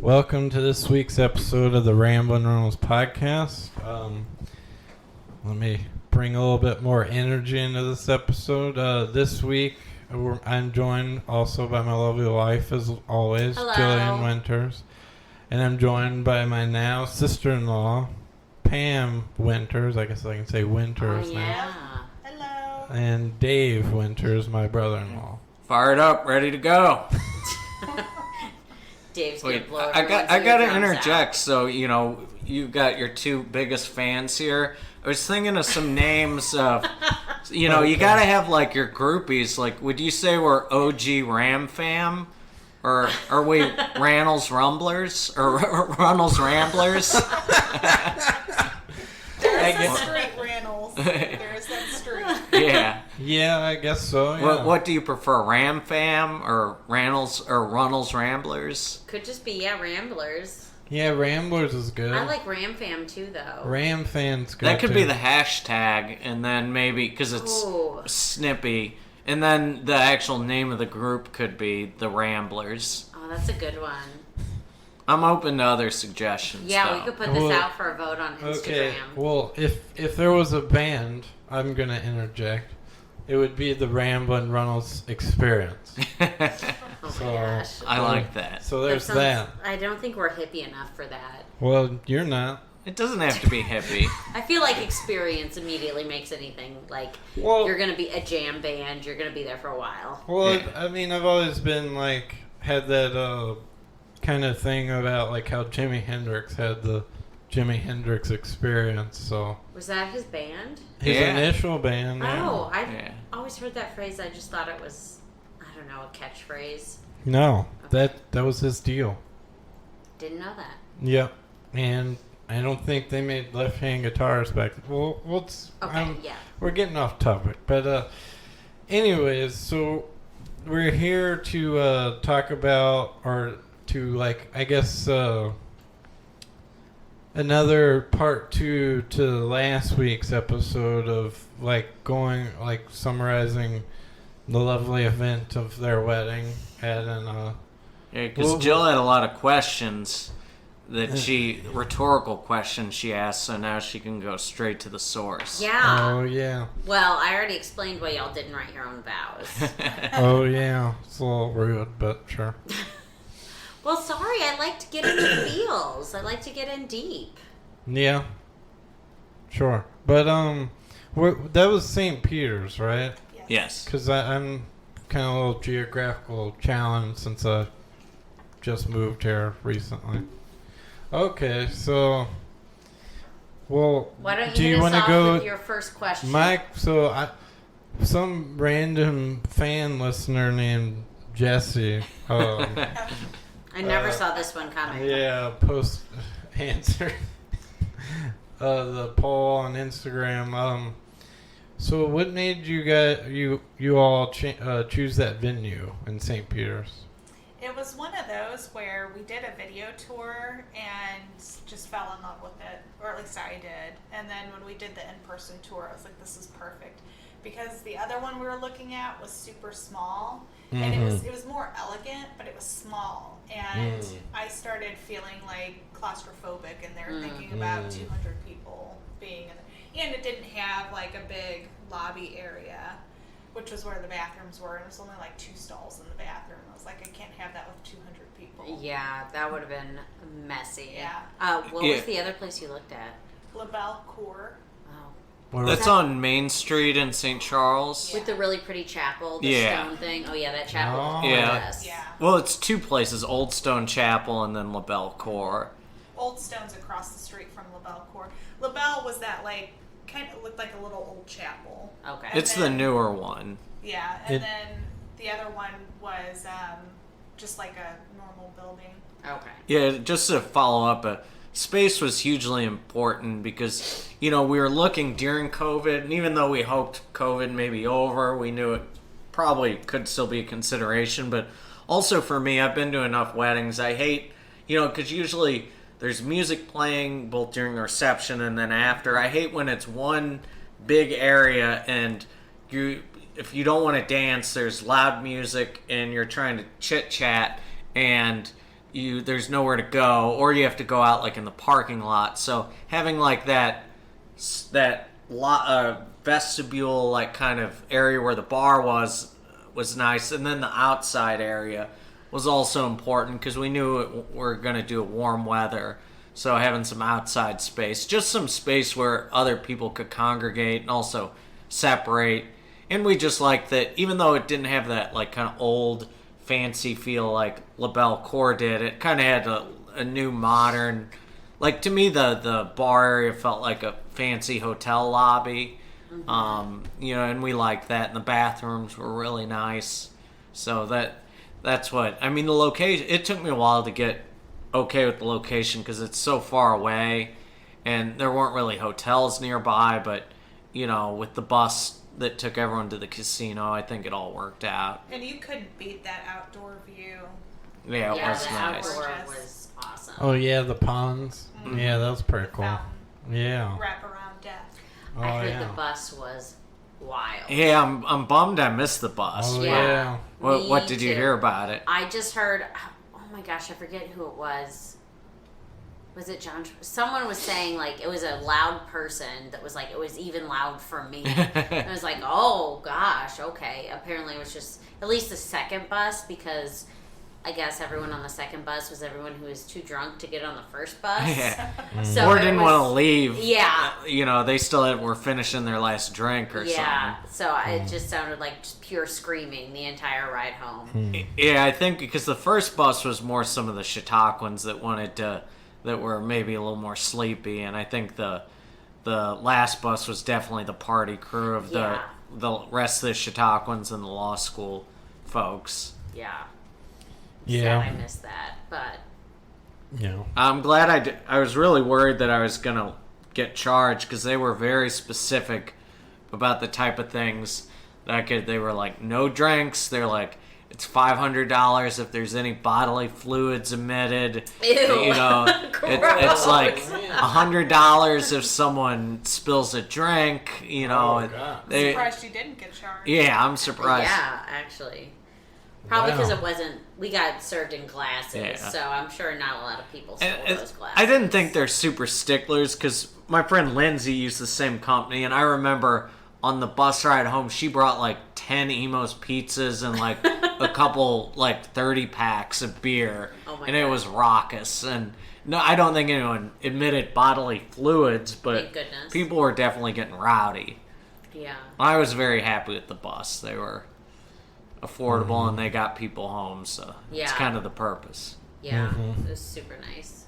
Welcome to this week's episode of the Ramblin' Reynolds podcast. Let me bring a little bit more energy into this episode. This week, I'm joined also by my lovely wife, as always, Hello. Jillian Winters. And I'm joined by my now sister-in-law, Pam Winters. I guess I can say Winters now. Yeah. Hello. And Dave Winters, my brother-in-law. Fired up, ready to go. Dave's gonna Wait, blow I got to interject. Out. So you got your two biggest fans here. I was thinking of some names of, you got to have like your groupies. Like, would you say we're OG Ram fam, or are we Rannells Rumblers or Runnels Ramblers? There's that street, Rannells. There's that street. Yeah. Yeah, I guess so. Yeah. What do you prefer, Ram fam or Rannells or Runnels Ramblers? Could just be Ramblers. Yeah, Ramblers is good. I like Ram Fam too, though. Ram fans good. That could too. be the hashtag, and then maybe because it's snippy, and then the actual name of the group could be the Ramblers. Oh, that's a good one. I'm open to other suggestions. Yeah, though. we could put this out for a vote on Instagram. Okay, well, if there was a band, I'm gonna interject. It would be the Ramblin' Reynolds Experience. Oh my gosh. I like that. So there's sounds- that. I don't think we're hippie enough for that. Well, you're not. It doesn't have to be hippie. I feel like experience immediately makes anything like you're gonna be a jam band. You're gonna be there for a while. Well, Yeah. I mean, I've always been had that kind of thing about how Jimi Hendrix had the Jimi Hendrix Experience. So Was that his band? his Yeah. initial band. Yeah. Oh, I've Yeah. always heard that phrase. I just thought it was, I don't know, a catchphrase. No, that was his deal. Didn't know that. Yep, and I don't think they made left-hand guitars back. Well, Okay, yeah. we're getting off topic, but anyways, so we're here to talk about, or to I guess another part two to last week's episode of going summarizing the lovely event of their wedding at an Yeah, because Jill had a lot of questions that rhetorical questions she asked, so now she can go straight to the source. Yeah. Oh yeah. Well, I already explained why y'all didn't write your own vows. Oh yeah. It's a little rude, but sure. Well, sorry, I like to get into feels. I like to get in deep. Yeah. Sure. But that was St. Peter's, right? Yes. Because I'm kind of a little geographical challenge since I just moved here recently. Okay, so well, Why don't do you you hit us want to off go? with your first question? Some random fan listener named Jesse. I never saw this one coming. Yeah, post answer the poll on Instagram. So what made you all choose that venue in St. Peter's? It was one of those where we did a video tour and just fell in love with it, or at least I did. And then when we did the in-person tour, I was like, this is perfect. Because the other one we were looking at was super small, and it was more elegant, but it was small. And I started feeling claustrophobic in there, thinking about 200 people being in there. And it didn't have a big lobby area, which was where the bathrooms were, and it was only 2 stalls in the bathroom. I was like, I can't have that with 200 people. Yeah, that would have been messy. Yeah. What was the other place you looked at? La Belle Cour. Oh. That's on Main Street in St. Charles. With the really pretty chapel, the stone thing. Oh, yeah, that chapel was gorgeous. Yeah. Well, it's two places, Old Stone Chapel and then La Belle Cour. Old Stone's across the street from La Belle Cour. La Belle was that kind of looked like a little old chapel. Okay. It's the newer one. Yeah, and then the other one was just like a normal building. Okay. Yeah, just to follow up, space was hugely important because, we were looking during COVID, and even though we hoped COVID may be over, we knew it probably could still be a consideration. But also for me, I've been to enough weddings. I hate, because usually there's music playing both during the reception and then after. I hate when it's one big area and if you don't want to dance, there's loud music and you're trying to chit-chat and there's nowhere to go, or you have to go out like in the parking lot. So having like that vestibule like kind of area where the bar was nice, and then the outside area was also important because we knew we were going to do warm weather. So having some outside space, just some space where other people could congregate and also separate. And we just liked that, even though it didn't have that like kind of old fancy feel like LaBelle Court did, it kind of had a new modern, like to me the bar area felt like a fancy hotel lobby. And we liked that, and the bathrooms were really nice. So that's what I mean. The location, it took me a while to get okay with the location because it's so far away, and there weren't really hotels nearby. But with the bus that took everyone to the casino, I think it all worked out. And you couldn't beat that outdoor view. Yeah, it was the nice. outdoor was awesome. Oh yeah, the ponds. Mm-hmm. Yeah, that was pretty cool. Fountain. Yeah. Wrap around death. Oh I heard yeah. the bus was wild. Yeah, I'm bummed I missed the bus. Oh Yeah. yeah. What Me did you too. hear about it? I just heard, oh my gosh, I forget who it was. Was it John? Someone was saying like it was a loud person that was like, it was even loud for me. And I was like, oh gosh, okay. Apparently it was just at least the second bus, because I guess everyone on the second bus was everyone who was too drunk to get on the first bus. Yeah. So Or it didn't was- want to leave. Yeah. They still were finishing their last drink or Yeah. So it just sounded like just pure screaming the entire ride home. something. Yeah, I think because the first bus was more some of the Chautauquans that were maybe a little more sleepy, and I think the last bus was definitely the party crew of the rest of the Chautauquans and the law school folks. Yeah. Yeah. Sad I missed that, but Yeah. I'm glad I was really worried that I was going to get charged because they were very specific about the type of things they were like, no drinks. They're like, it's $500 if there's any bodily fluids emitted. Ew. It's like $100 if someone spills a drink. God. I'm surprised you didn't get charged. Yeah, I'm surprised. yeah, actually. Probably Wow. because it wasn't, we got served in glasses, Yeah. so I'm sure not a lot of people stole And those glasses. I didn't think they're super sticklers because my friend Lindsay used the same company, and I remember on the bus ride home, she brought like 10 Emo's pizzas and like a couple, like 30 packs of beer. Oh my and it God. was raucous. And no, I don't think anyone admitted bodily fluids, but Thank goodness. people were definitely getting rowdy. Yeah. I was very happy with the bus. They were affordable and they got people home, so it's Yeah. kind of the purpose. Yeah. Mhm. It was super nice.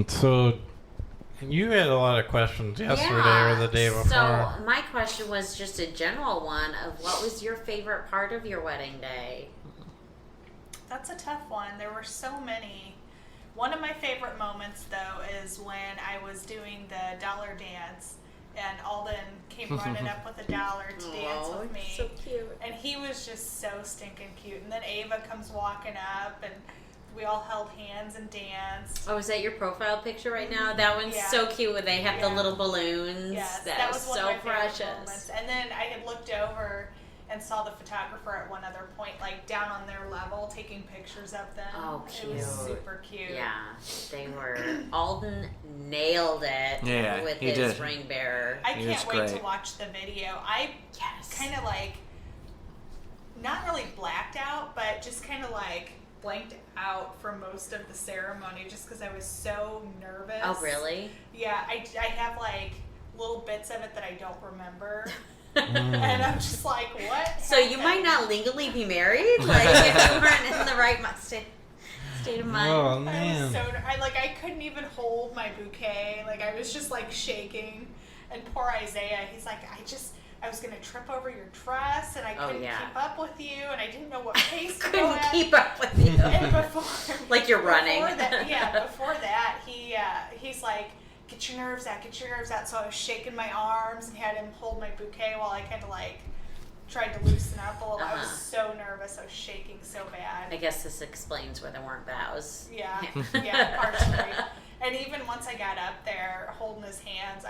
So you had a lot of questions yesterday or the day before. So my question was just a general one of what was your favorite part of your wedding day? That's a tough one. There were so many. One of my favorite moments, though, is when I was doing the dollar dance, and Alden came running up with $1 to dance Aw, with me. so cute. And he was just so stinking cute. And then Ava comes walking up, and we all held hands and danced. Oh, is that your profile picture right now? That one's Yeah. so cute when they have the Yeah. little balloons. Yes, that was one so of my favorite precious. moments. And then I had looked over and saw the photographer at one other point, like down on their level, taking pictures of them. Oh, It was cute. super cute. Yeah, they were. Alden nailed it Yeah, with he his did. ring bearer. I He can't was wait to great. watch the video. I Yes. kind of like, not really blacked out, but just kind of like blanked out for most of the ceremony just because I was so nervous. Oh, really? Yeah, I have like little bits of it that I don't remember. Mm. And I'm just like, what? So you might not legally be married, like if you weren't in the right state of mind. Oh I was man. so I couldn't even hold my bouquet. Like I was just like shaking. And poor Isaiah, he's like, I was gonna trip over your dress, and I Oh, couldn't yeah. keep up with you, and I didn't know what pace to go Couldn't at. keep up with you. And before, Like you're running. Before that, he's like, get your nerves out. So I was shaking my arms and had him hold my bouquet while I kind of like tried to loosen up a little. I was Uh-huh. so nervous. I was shaking so bad. I guess this explains why there weren't vows. Yeah, yeah, partially. And even once I got up there holding his hands,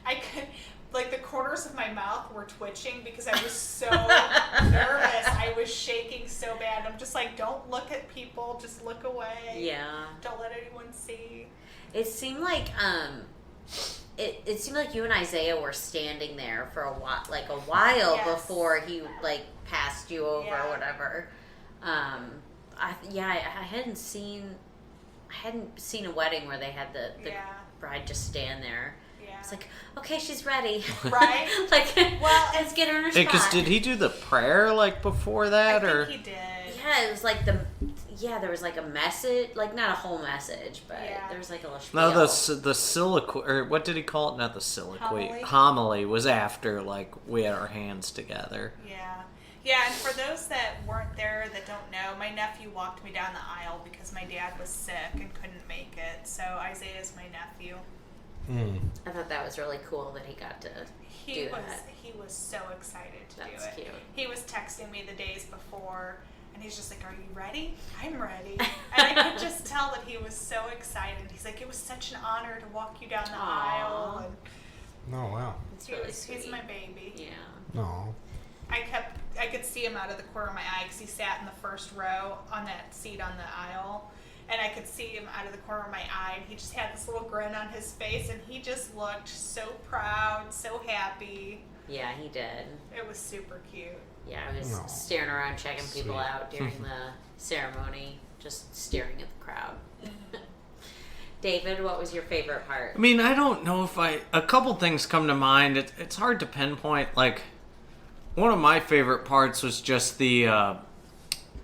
I could. like the corners of my mouth were twitching because I was so nervous. I was shaking so bad. I'm just like, don't look at people, just look away. Yeah. Don't let anyone see. It seemed like it seemed like you and Isaiah were standing there for a while, Yes. before he like passed you over Yeah. or whatever. I hadn't seen a wedding where they had the Yeah. bride just stand there. Yeah. It's like, okay, she's ready. Right? Like, Well, let's get her in her Hey, because spot. did he do the prayer like before that, I or? think he did. Yeah, it was like there was like a message, like not a whole message, but Yeah. there was like a little No, spiel. the soliloquy, or what did he call it? Not the soliloquy. Homily? Homily was after, like, we had our hands together. Yeah. Yeah, and for those that weren't there that don't know, my nephew walked me down the aisle because my dad was sick and couldn't make it. So Isaiah's my nephew. I thought that was really cool that he got to He do was that. he was so excited to That's do it. cute. He was texting me the days before and he's just like, "Are you ready?" "I'm ready." And I could just tell that he was so excited. He's like, "It was such an honor to walk you down the aisle." And Oh, wow. It's really he's sweet. my baby. Yeah. No. I could see him out of the corner of my eye because he sat in the first row on that seat on the aisle, and I could see him out of the corner of my eye, and he just had this little grin on his face, and he just looked so proud, so happy. Yeah, he did. It was super cute. Yeah, I was Aw. staring around checking people Sweet. out during the ceremony, just staring at the crowd. David, what was your favorite part? I mean, I don't know if a couple things come to mind. It's hard to pinpoint. Like, one of my favorite parts was just the,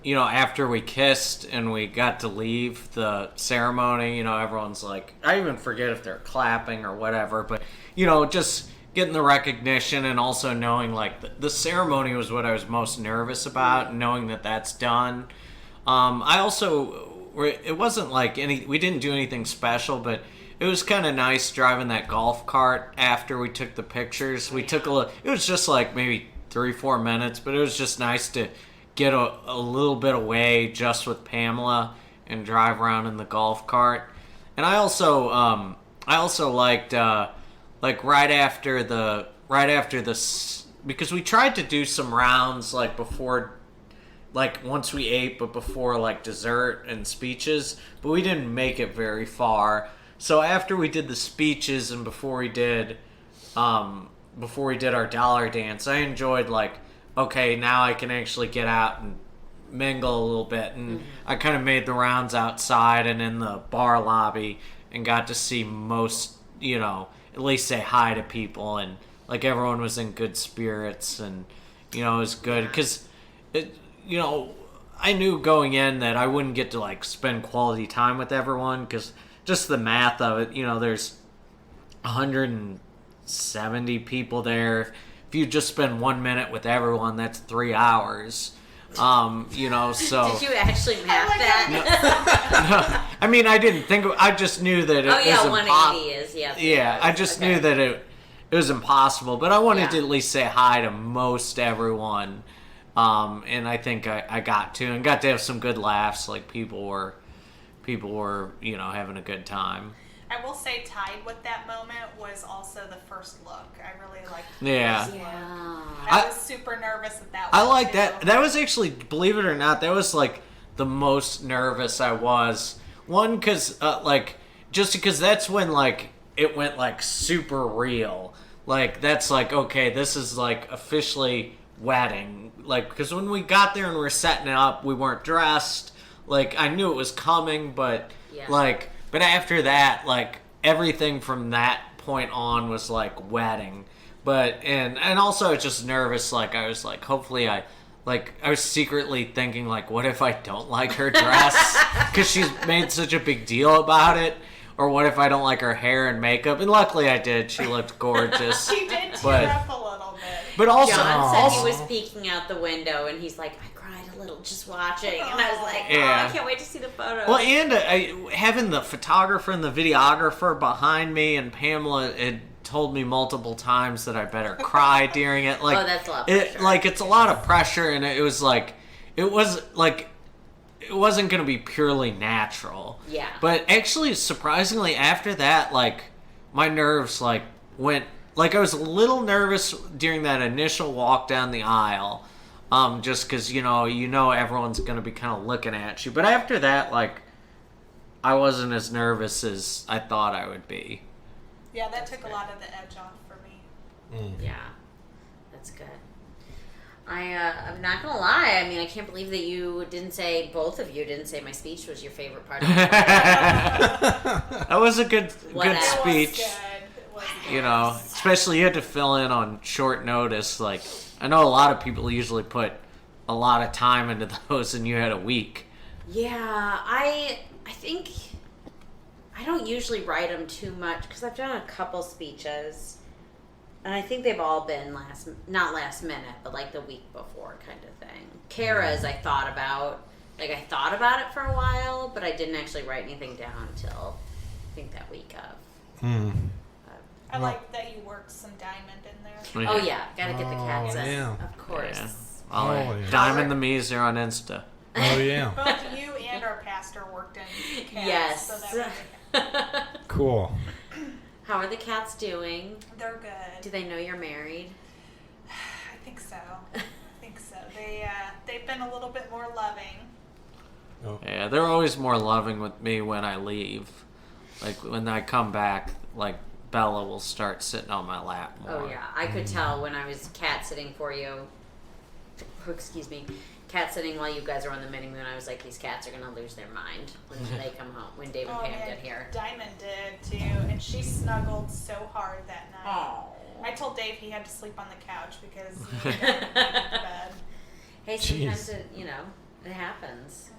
after we kissed and we got to leave the ceremony, everyone's like, I even forget if they're clapping or whatever, but, just getting the recognition and also knowing, like, the ceremony was what I was most nervous about, knowing that that's done. I also, it wasn't like we didn't do anything special, but it was kind of nice driving that golf cart after we took the pictures. We took it was just like maybe 3-4 minutes, but it was just nice to get a little bit away just with Pamela and drive around in the golf cart. And I also liked right after the because we tried to do some rounds like before, like once we ate, but before like dessert and speeches, but we didn't make it very far. So after we did the speeches and before we did our dollar dance, I enjoyed like, okay, now I can actually get out and mingle a little bit. And I kind of made the rounds outside and in the bar lobby and got to see most, at least say hi to people. And like everyone was in good spirits and, it was good because I knew going in that I wouldn't get to like spend quality time with everyone because just the math of it, there's 170 people there. If you just spend 1 minute with everyone, that's 3 hours. So Did you actually map that? I mean, I didn't think. I just knew that it Oh yeah, was 180 is Yeah, I just knew that it was impossible. But I wanted to at least say hi to most everyone, and I think I got to have some good laughs. Like people were having a good time. I will say tied with that moment was also the first look. I really liked the Yeah. first look. Yeah. I was super nervous at that I one, like too. that. That was actually, believe it or not, that was like the most nervous I was. One, because just because that's when like it went like super real. Like that's like, okay, this is like officially wedding. Like because when we got there and we were setting it up, we weren't dressed. Like I knew it was coming, but but after that, like everything from that point on was like wedding. But and also I was just nervous. Like I was like, hopefully I was secretly thinking like, what if I don't like her dress because she's made such a big deal about it, or what if I don't like her hair and makeup? And luckily I did. She looked gorgeous. She did tear up a little bit. But also, John said he was peeking out the window and he's like, I cried a little just watching, and I was like, I can't wait to see the photo. Well, and having the photographer and the videographer behind me, and Pamela had told me multiple times that I better cry during it. Like, that's a lot of pressure. Like it's a lot of pressure, and it wasn't going to be purely natural. Yeah. But actually, surprisingly, after that, like my nerves like went like I was a little nervous during that initial walk down the aisle, just because you know everyone's gonna be kind of looking at you. But after that, like, I wasn't as nervous as I thought I would be. Yeah, that took a lot of the edge off for me. Yeah, that's good. I'm not gonna lie. I mean, I can't believe that both of you didn't say my speech was your favorite part of the That was a good Whatever. speech. It was good. You know, especially you had to fill in on short notice. Like, I know a lot of people usually put a lot of time into those, and you had a week. Yeah, I think I don't usually write them too much because I've done a couple speeches. And I think they've all been not last minute, but like the week before kind of thing. Kara's I thought about it for a while, but I didn't actually write anything down until I think that week of. I like that you worked some diamond in there. Oh yeah, gotta get the cats in, yeah. of course. Yeah. Oh, yeah. Diamond the Meezer on Insta. Oh, yeah. Both you and our pastor worked in cats. Yes. So that Cool. How are the cats doing? they're good. Do they know you're married? I think so. They've been a little bit more loving. Oh. Yeah, they're always more loving with me when I leave. Like, when I come back, like, Bella will start sitting on my lap more. Oh yeah, I could tell when I was cat sitting for you. Excuse me, cat sitting while you guys are on the mini moon. I was like, these cats are gonna lose their mind when they come home. When Dave and Pam get here. Diamond did too, and she snuggled so hard that night. Oh. I told Dave he had to sleep on the couch because he couldn't get into bed. Hey, sometimes Jeez. it happens.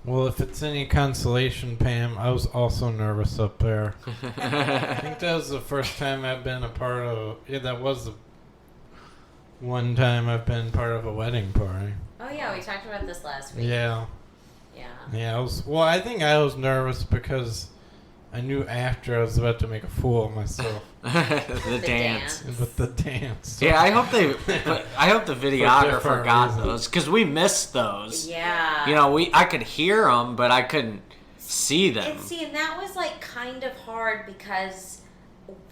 Well, if it's any consolation, Pam, I was also nervous up there. I think that was the first time I've been a part of. Yeah, that was the one time I've been part of a wedding party. Oh yeah, we talked about this last week. Yeah. Yeah. Yeah, I think I was nervous because I knew after I was about to make a fool of myself the dance. with the dance. Yeah, I hope the videographer different got reasons. those because we missed those. Yeah. You know, I could hear them, but I couldn't see them. And that was like kind of hard because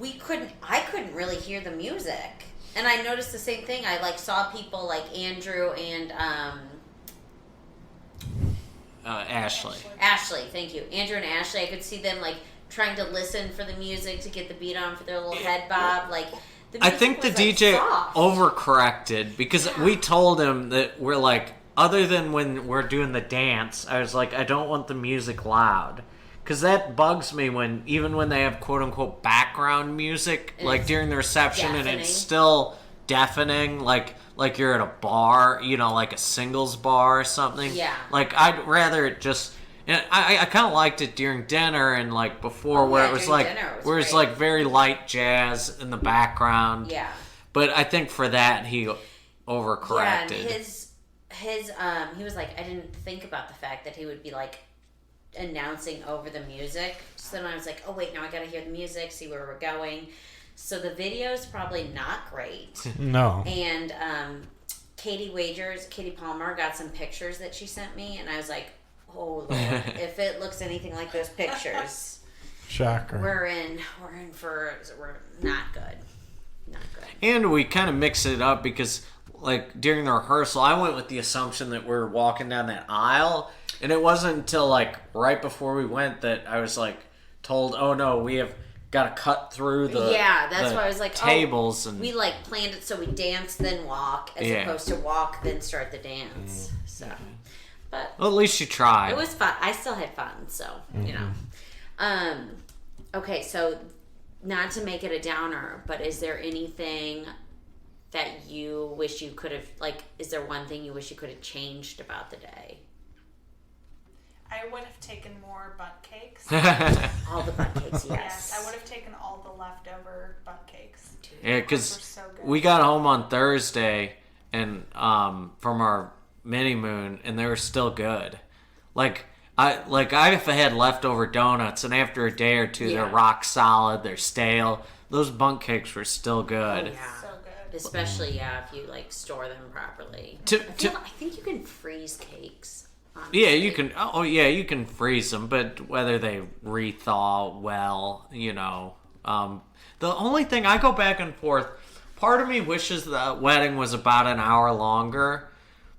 I couldn't really hear the music. And I noticed the same thing. I like saw people like Andrew and Ashley. Ashley, thank you. Andrew and Ashley, I could see them like trying to listen for the music to get the beat on for their little head bob. Like the I music think the was, like, DJ soft. overcorrected because we told him that we're like, other than when we're doing the dance, I was like, I don't want the music loud. Because that bugs me even when they have quote unquote background music, And like it's during the reception, and deafening. it's still deafening, like you're at a bar, like a singles bar or something. Yeah. Like, I'd rather it just. And I kind of liked it during dinner and like before, Oh, where yeah, it was during like dinner it was where it's great. like very light jazz in the background. Yeah. But I think for that he overcorrected. Yeah, and his he was like, I didn't think about the fact that he would be like announcing over the music. So then I was like, oh wait, now I gotta hear the music, see where we're going. So the video's probably not great. No. And Katie Palmer got some pictures that she sent me, and I was like, oh Lord, if it looks anything like those pictures, Shocker. we're not good. Not good. And we kind of mix it up because, like, during the rehearsal, I went with the assumption that we were walking down that aisle, and it wasn't until, like, right before we went that I was, like, told, oh, no, we have got to cut through the That's the why I was like, tables. And we, like, planned it so we dance, then walk, as Yeah. opposed to walk, then start the dance. So, but well, at least you tried. it was fun. I still had fun, so, you know. Okay, so not to make it a downer, but is there anything that you wish you could have, like, is there one thing you wish you could have changed about the day? I would have taken more bunt cakes. All the butt cakes, yes. Yes, I would have taken all the leftover bunt cakes. Yeah, Those because were so good. we got home on Thursday and from our mini moon, and they were still good. Like I've had leftover donuts, and after a day or two, they're Yeah. rock solid. They're stale. Those bunk cakes were still good. Yeah. So good. Especially, if you, like, store them properly. To- I think you can freeze cakes. Yeah, honestly. you can. Oh, yeah, you can freeze them, but whether they rethaw well, The only thing I go back and forth, part of me wishes the wedding was about an hour longer,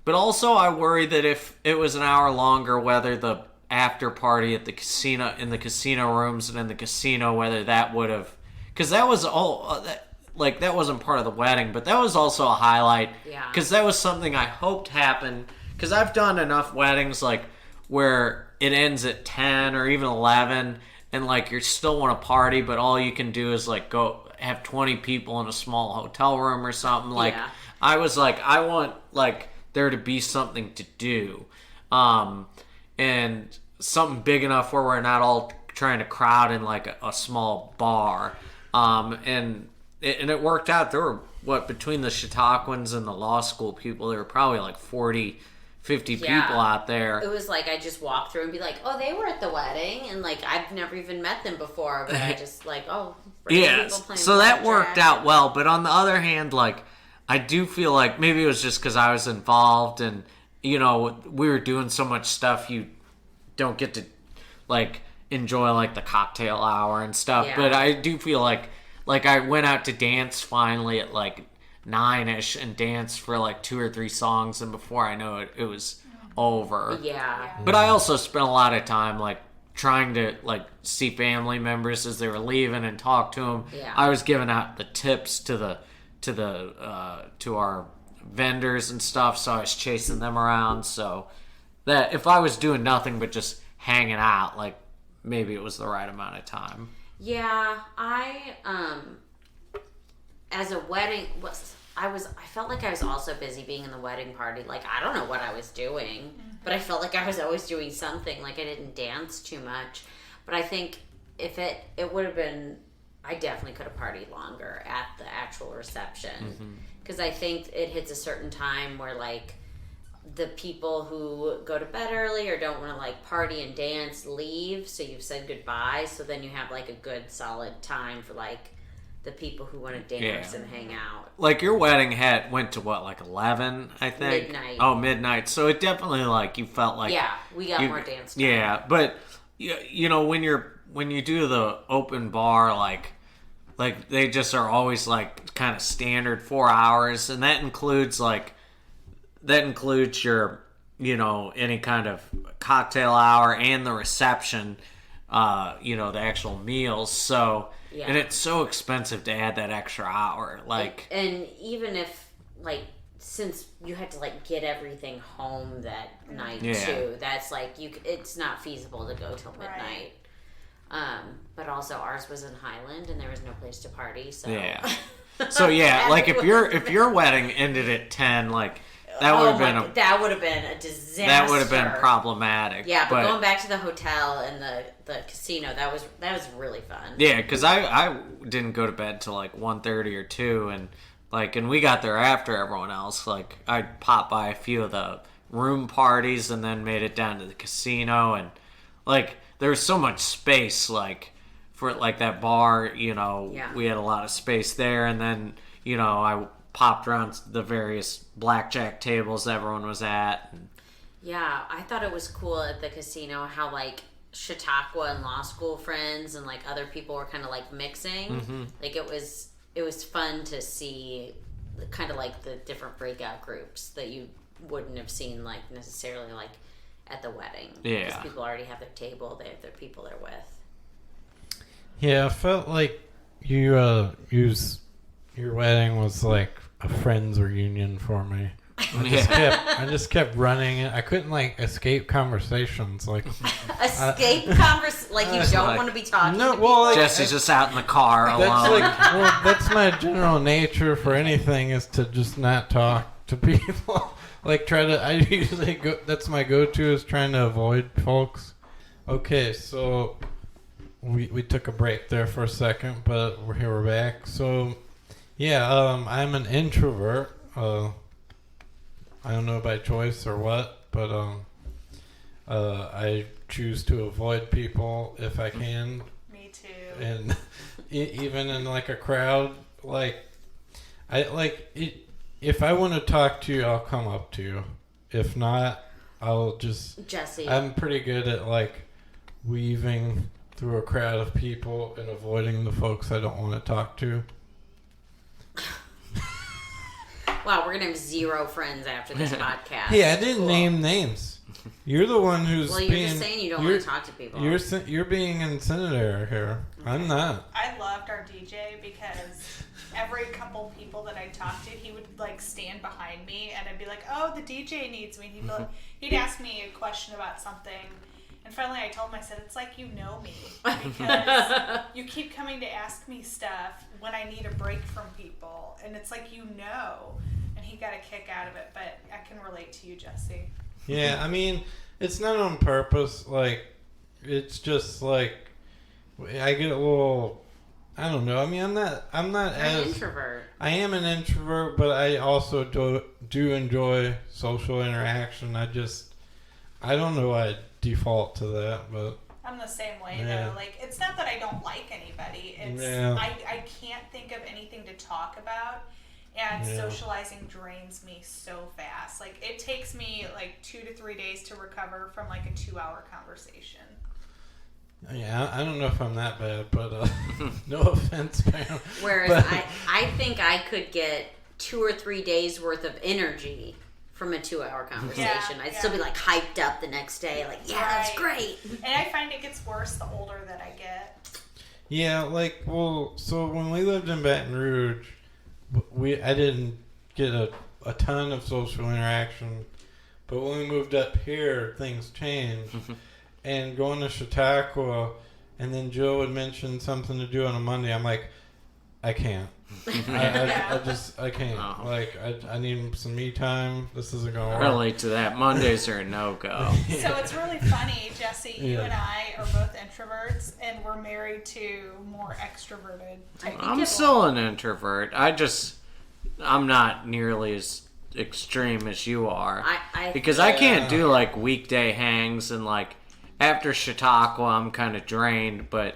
but also I worry that if it was an hour longer, whether the after party at the casino, in the casino rooms and in the casino, whether that would have, because that was all that wasn't part of the wedding, but that was also a highlight. Yeah. Because that was something I hoped happened. Because I've done enough weddings like where it ends at 10 or even 11, and like you still want to party, but all you can do is like go have 20 people in a small hotel room or something. Like I was like, I want like there to be something to do, and something big enough where we're not all trying to crowd in like a small bar, and it worked out. There were between the Chautauquans and the law school people, there were probably like 40, 50 people out there. It was like I just walked through and be like, oh, they were at the wedding, and like I've never even met them before, but I just like, oh, yeah. So that worked out well. But on the other hand, like I do feel like maybe it was just because I was involved, and we were doing so much stuff, you don't get to like enjoy like the cocktail hour and stuff. But I do feel like I went out to dance finally at like 9ish and danced for like 2 or 3 songs, and before I know it, it was over. Yeah. But I also spent a lot of time like trying to like see family members as they were leaving and talk to them. Yeah. I was giving out the tips to our vendors and stuff, so I was chasing them around. So that if I was doing nothing but just hanging out, like maybe it was the right amount of time. Yeah, I as a wedding I felt like I was also busy being in the wedding party. Like I don't know what I was doing, but I felt like I was always doing something. Like I didn't dance too much, but I think if it would have been, I definitely could have partied longer at the actual reception, because I think it hits a certain time where like the people who go to bed early or don't want to like party and dance leave, so you've said goodbye, so then you have like a good solid time for like the people who want to dance and hang out. Like your wedding went to what, like 11, I think? Midnight. Oh, midnight. So it definitely like you felt like we got more dance time. Yeah, but when you do the open bar, like they just are always like kind of standard 4 hours, and that includes your any kind of cocktail hour and the reception, the actual meals. So and it's so expensive to add that extra hour, like, and even if like, since you had to like get everything home that night too, that's like it's not feasible to go till midnight. But also ours was in Highland and there was no place to party, so like if your wedding ended at 10, like that would have been a disaster. That would have been problematic. Yeah, but going back to the hotel and the casino, that was really fun. Yeah, because I didn't go to bed till like 1:30 or 2, and we got there after everyone else. Like I popped by a few of the room parties and then made it down to the casino, and like there was so much space, like for like that bar. We had a lot of space there, and then I popped around the various blackjack tables everyone was at. Yeah, I thought it was cool at the casino how like Chautauqua and law school friends and like other people were kind of like mixing. Like it was fun to see kind of like the different breakout groups that you wouldn't have seen like necessarily like at the wedding. Yeah, because people already have their table, they have their people they're with. Yeah, I felt like your wedding was like a friends reunion for me. I just kept running. I couldn't like escape conversations. Like like you don't want to be talking. No, to well, like, Jesse's just out in the car alone. That's my general nature for anything, is to just not talk to people. I usually go. That's my go-to, is trying to avoid folks. Okay, so we took a break there for a second, but we're back. So. Yeah, I'm an introvert. I don't know by choice or what, but I choose to avoid people if I can. Me too. And even in like a crowd, if I want to talk to you, I'll come up to you. If not, I'll just. Jesse. I'm pretty good at like weaving through a crowd of people and avoiding the folks I don't want to talk to. Wow, we're gonna have 0 friends after this podcast. Hey, I didn't Cool. name names. You're the one who's Well, you're just saying you don't want to talk to people. You're being incendiary here. I'm not. I loved our DJ because every couple people that I talked to, he would like stand behind me, and I'd be like, "Oh, the DJ needs me." And he'd ask me a question about something, and finally I told him, I said, "It's like you know me because you keep coming to ask me stuff when I need a break from people, and it's like you know." And he got a kick out of it, but I can relate to you, Jesse. Yeah, I mean, it's not on purpose. Like, it's just like I get a little. I don't know. I mean, I'm not You're as an introvert. I am an introvert, but I also do enjoy social interaction. I don't know why I default to that, but I'm the same way Yeah. though. Like, it's not that I don't like anybody. It's Yeah. I can't think of anything to talk about, and Yeah. socializing drains me so fast. Like, it takes me like 2 to 3 days to recover from like a 2-hour conversation. yeah, I don't know if I'm that bad, but no offense, Pam. Whereas But- I think I could get 2 or 3 days worth of energy from a 2-hour conversation. I'd still be like hyped up the next day, like, yeah, that's Right. great. And I find it gets worse the older that I get. Yeah, like, well, so when we lived in Baton Rouge, I didn't get a ton of social interaction, but when we moved up here, things changed. And going to Chautauqua, and then Jill would mention something to do on a Monday, I'm like, I can't. I can't. Oh. Like, I need some me time. This isn't going to I work. relate to that. Mondays are a no-go. So it's really funny, Jesse. You Yeah. and I are both introverts, and we're married to more extroverted type I'm people. still an introvert. I'm not nearly as extreme as you are. Because I can't do like weekday hangs, and like after Chautauqua I'm kind of drained, but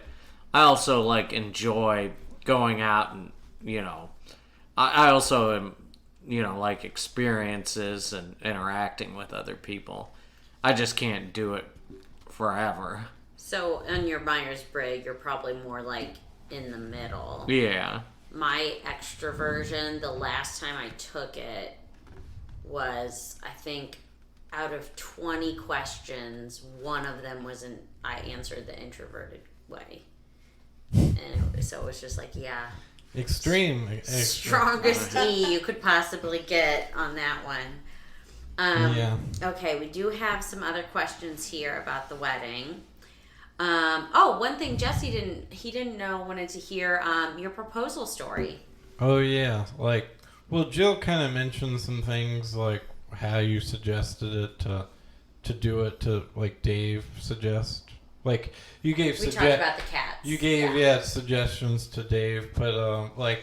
I also like enjoy going out, and I also am like experiences and interacting with other people. I just can't do it forever. So on your Myers-Briggs, you're probably more like in the middle. Yeah. My extroversion, the last time I took it was, I think, out of 20 questions, one of them I answered the introverted way. And so it was just like, yeah. Extreme. Strongest E you could possibly get on that one. Yeah. Okay, we do have some other questions here about the wedding. One thing Jesse wanted to hear your proposal story. Oh, yeah. Like, well, Jill kind of mentioned some things, like how you suggested it to do it to, like, Dave suggest. Like, you gave We talked about the cats. You gave suggestions to Dave, but I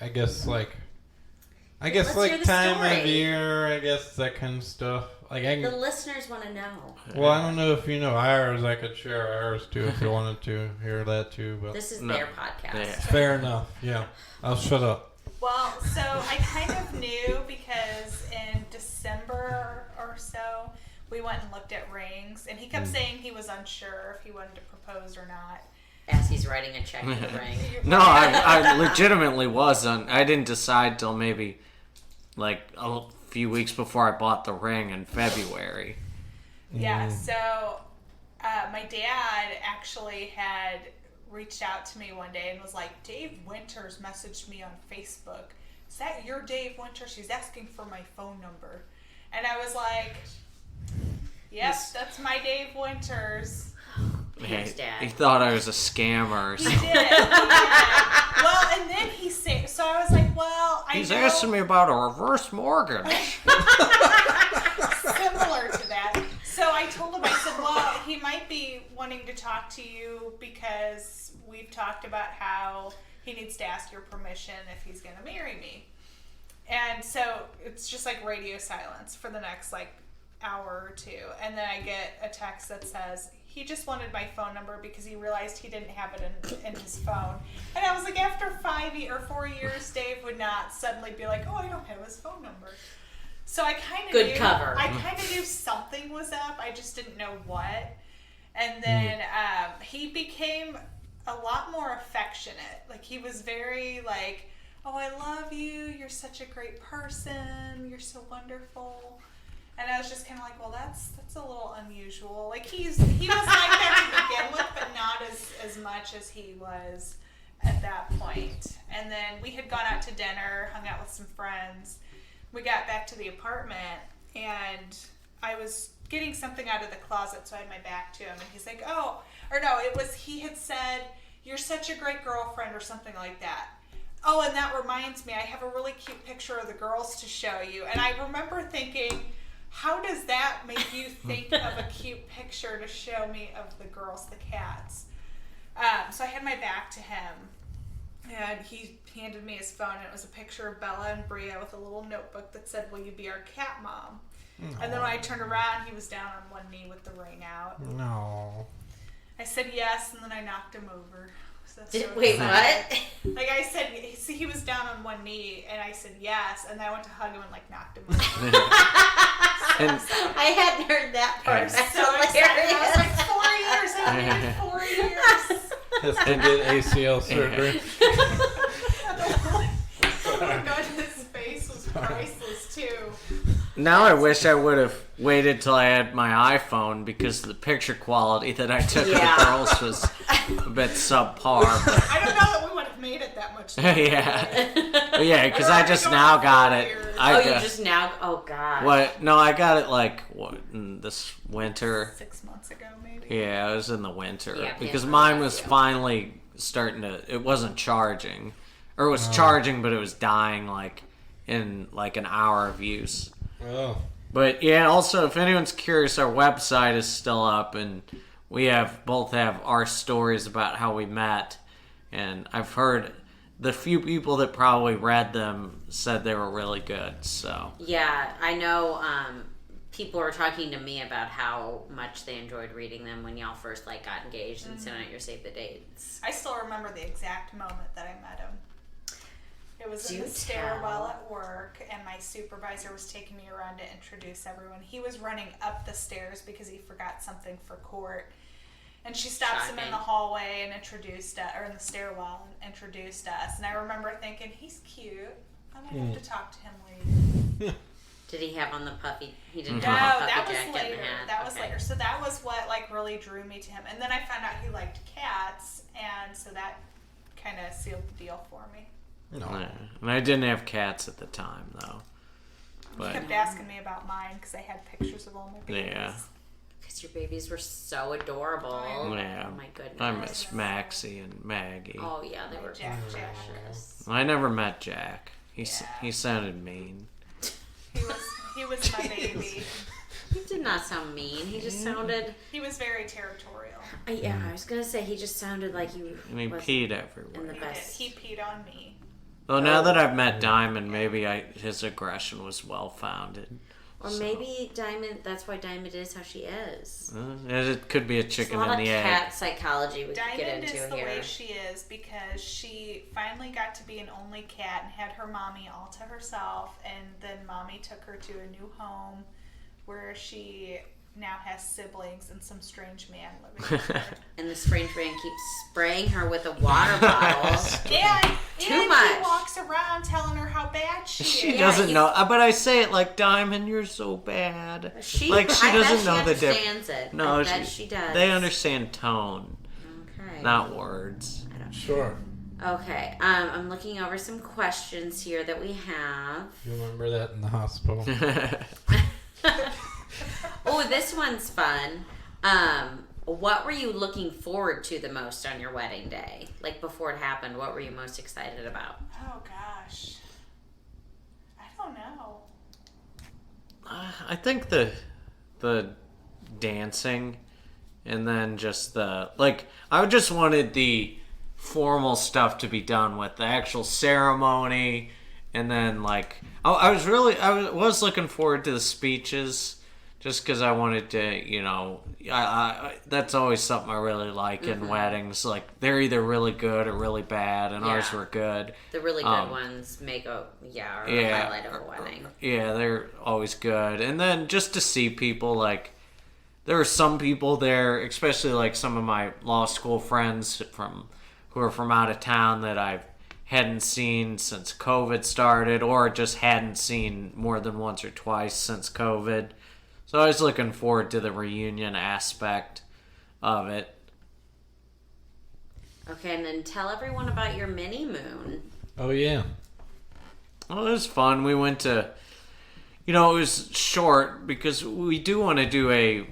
guess Let's hear the time story. of year, I guess that kind of stuff. Like The listeners want to know. well, I don't know if you know ours. I could share ours too if you wanted to hear that too. But This is No. their podcast. Yeah. fair enough. Yeah, I'll shut up. Well, so I kind of knew because in December or so, we went and looked at rings, and he kept saying he was unsure if he wanted to propose or not. As he's writing a check in the ring. No, I legitimately wasn't. I didn't decide till maybe like a few weeks before I bought the ring in February. Yeah, so my dad actually had reached out to me one day and was like, Dave Winters messaged me on Facebook. Is that your Dave Winters? She's asking for my phone number. And I was like, yes, that's my Dave Winters. Thanks, Dad. He thought I was a scammer or He something. did. Well, and then he said, so I was like, well, He's know asking me about a reverse mortgage. similar to that. So I told him, I said, well, he might be wanting to talk to you because we've talked about how he needs to ask your permission if he's going to marry me. And so it's just like radio silence for the next like hour or two. And then I get a text that says, he just wanted my phone number because he realized he didn't have it in his phone. And I was like, after 4 years, Dave would not suddenly be like, oh, I don't have his phone number. So I kind of Good cover. I kind of knew something was up. I just didn't know what. And then he became a lot more affectionate. Like, he was very like, oh, I love you. You're such a great person. You're so wonderful. And I was just kind of like, well, that's a little unusual. Like, he was like that to begin with, but not as much as he was at that point. And then we had gone out to dinner, hung out with some friends. We got back to the apartment, and I was getting something out of the closet, so I had my back to him, and he's like, oh, or no, it was, he had said, you're such a great girlfriend, or something like that. Oh, and that reminds me, I have a really cute picture of the girls to show you. And I remember thinking, how does that make you think of a cute picture to show me of the girls, the cats? So I had my back to him, and he handed me his phone, and it was a picture of Bella and Bria with a little notebook that said, will you be our cat mom? And then when I turned around, he was down on one knee with the ring out. No. I said yes, and then I knocked him over. So Wait, what? Like, I said, see, he was down on one knee, and I said yes, and then I went to hug him and, like, knocked him over. I hadn't heard that part. That's so excited. I was like, 4 years. I needed 4 years. Has to get ACL surgery. Oh my god, his face was priceless too. Now I wish I would have waited till I had my iPhone, because the picture quality that I took of the girls was a bit subpar. But I don't know that we would have made it that much. yeah, because I just now got it. You just now? Oh god. What? No, I got it like this winter. 6 months ago, maybe. Yeah, it was in the winter, Yeah, because mine was finally starting to. It wasn't charging, or it was charging, but it was dying like in like an hour of use. Oh. But yeah, also if anyone's curious, our website is still up, and we both have our stories about how we met, and I've heard the few people that probably read them said they were really good. So yeah, I know people were talking to me about how much they enjoyed reading them when y'all first like got engaged and sent out your save the dates. I still remember the exact moment that I met him. It was in the stairwell at work, and my supervisor was taking me around to introduce everyone. He was running up the stairs because he forgot something for court. And she stops him in the hallway and introduced us, or in the stairwell and introduced us. And I remember thinking, he's cute. I might have to talk to him later. Did he have on the puffy? He didn't No, have a puffy that was jacket later. and hat. That was later. So that was what like really drew me to him. And then I found out he liked cats, and so that kind of sealed the deal for me. No. yeah. And I didn't have cats at the time though. He kept asking me about mine because I had pictures of all my babies. Yeah. Because your babies were so adorable. Yeah. Oh my goodness. I miss Maxie and Maggie. Oh yeah, they were Jack. precious. I never met Jack. He sounded mean. He was my baby. He did not sound mean. He just sounded. He was very territorial. Yeah, I was gonna say he just sounded like he. And he was peed everywhere. in the best. He peed on me. Well, now that I've met Diamond, maybe his aggression was well founded. Or maybe Diamond. That's why Diamond is how she is. It could be a chicken There's a lot and the of egg. cat psychology we could get Diamond into is the here. way she is because she finally got to be an only cat and had her mommy all to herself, and then mommy took her to a new home where she now has siblings and some strange man living with her. And the strange man keeps spraying her with a water bottle. And Too much. He walks around telling her how bad she is. She doesn't know, but I say it like, Diamond, you're so bad. She like she I doesn't bet know she the difference. understands it. No, I bet she does. They understand tone, Okay. not words. Sure. Okay. I'm looking over some questions here that we have. You remember that in the hospital? Oh, this one's fun. What were you looking forward to the most on your wedding day? Like before it happened, what were you most excited about? Oh gosh, I don't know. I think the dancing, and then just I just wanted the formal stuff to be done with the actual ceremony, and then I was looking forward to the speeches. Just because I wanted to, I that's always something I really like in weddings. Like, they're either really good or really bad, and ours were good. The really good ones make a highlight of a wedding. Yeah, they're always good. And then just to see people, like, there were some people there, especially like some of my law school friends who are from out of town that I hadn't seen since COVID started, or just hadn't seen more than once or twice since COVID. So I was looking forward to the reunion aspect of it. Okay, and then tell everyone about your mini moon. Oh, yeah. Well, it was fun. We went to, it was short because we do want to do a